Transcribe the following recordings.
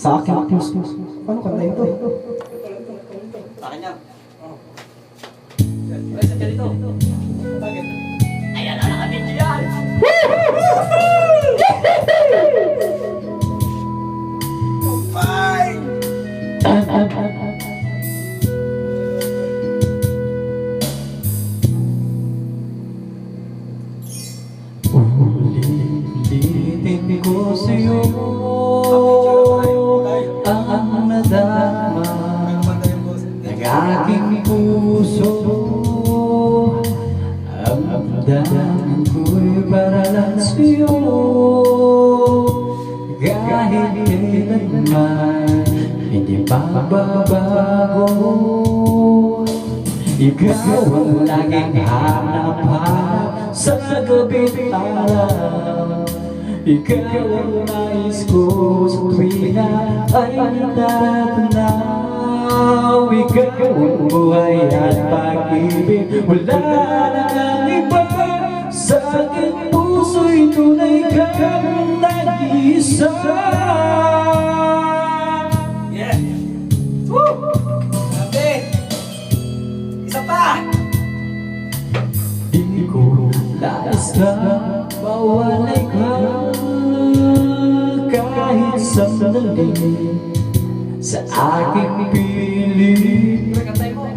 Sa aking puso. Paano kanta ito? Sa akin yan. Ay, sa dito. Bakit? Ayan na kami diyan. Fine! Ulitin ko sa'yo ang nadama ng aking puso. Ang damdaman ko'y para lang sa'yo. Kahit kailanman hindi magbabago. Ikaw ang laging hanap-hanap sa gabi't araw. Ikaw ang nais ko sa tuwina ay natatanaw. Ikaw ang buhay at pag-ibig, wala nang iba. Sa aking puso'y tunay kang nag-iisa. Yeah! Woo! Ate! Isa pa! Di ko nais ka, mawalay ka kahit sandali sa aking piling. Kantay mo.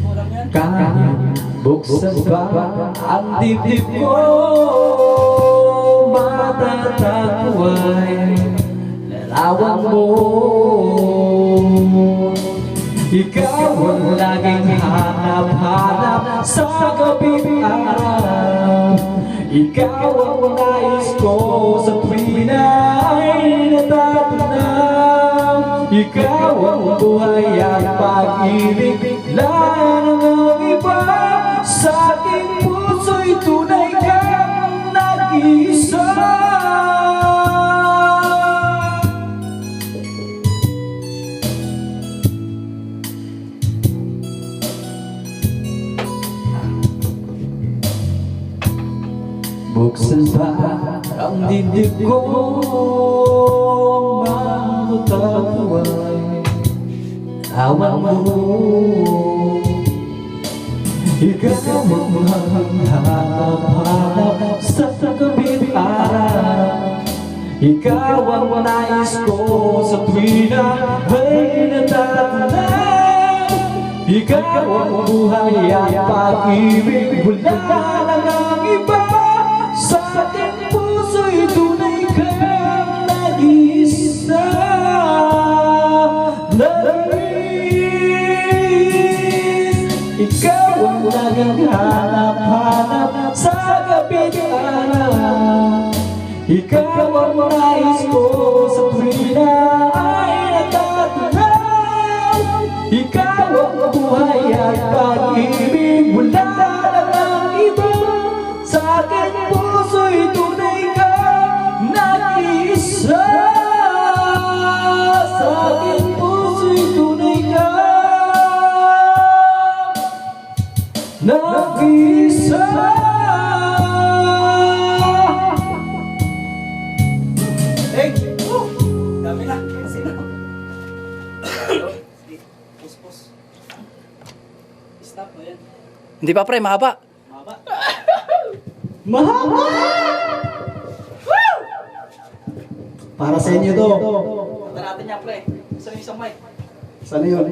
Mulang yan. Kahit buksan ba ang dibdib ko, matatago ay larawan mo. Ikaw ang laging hanap-hanap sa gabi't araw. Ikaw ang nais ko sa tuwina ay natatanaw. Ikaw ang buhay at pag-ibig, wala nang iba. Sa aking puso'y tunay kang nag-iisa. Buksan ba ang dibdib ko, matatago ay awan mo. Ikaw ang hanap-hanap sa gabi't araw. Ikaw ang nais ko sa tuwina ay natatanaw. Ikaw ang buhay at pag-ibig, wala nang iba. Sa ating puso'y tunay kang nag-iisa. Ikaw ang laging hanap-hanap sa gabi't araw. Ikaw ang nais ko sa tuwina ay natatanaw. Ikaw ang buhay at pag-ibig, wala nang iba. Sa aking puso'y tunay kang nag-iisa. Sa aking puso'y tunay kang nag-iisa. Hey! Dami na. Kasi na. Puspos. Stop mo yan. Hindi pa pre, mahaba. Mahaba. Mahaba! Para sa inyo to. Punta natin yan, pre. Saan yung isang mic? Sana yun?